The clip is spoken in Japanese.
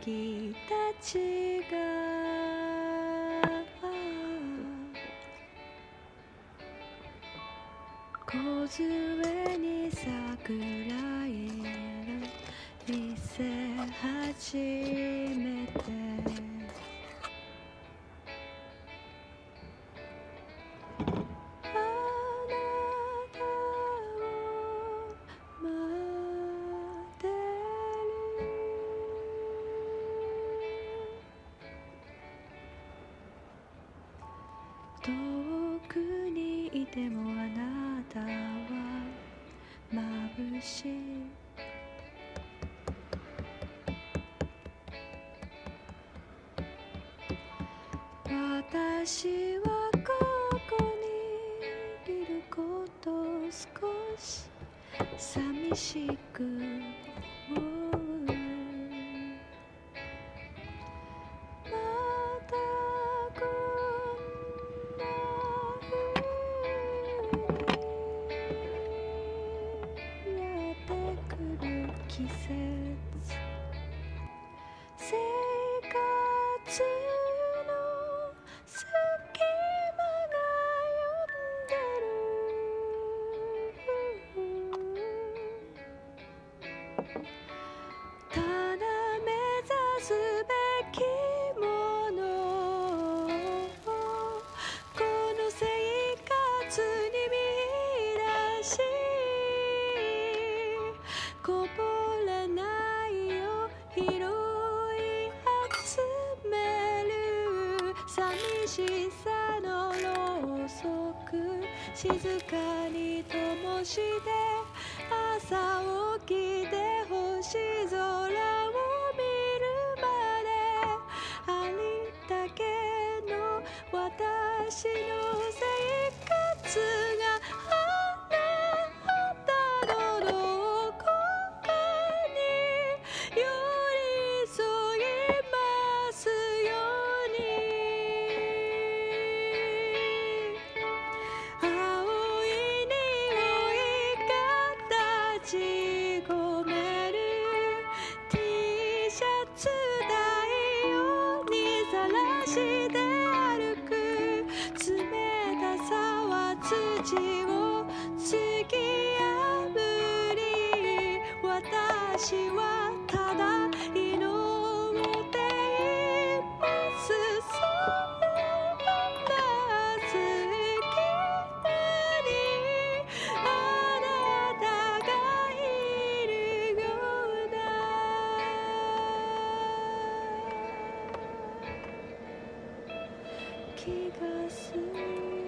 木たちが梢に桜色見せ始めてあなたを待ってる遠くにいてもあなたは眩しい私はここにいること少し寂しく思うまたこんな風にやってくる季節生活の隙間が呼んでるただ目指すべきものこの生活に見出しこぼれないよ拾い集める寂しさのろうそく静かに灯して朝起きて星空を見るまでありったけの私の生活があなたのどこかに寄り添いますように青い匂いが立ち込める T シャツ太陽にさらして歩く冷たさは土を突き破り私はただ祈っていますそんな隙間にあなたがいるような気がする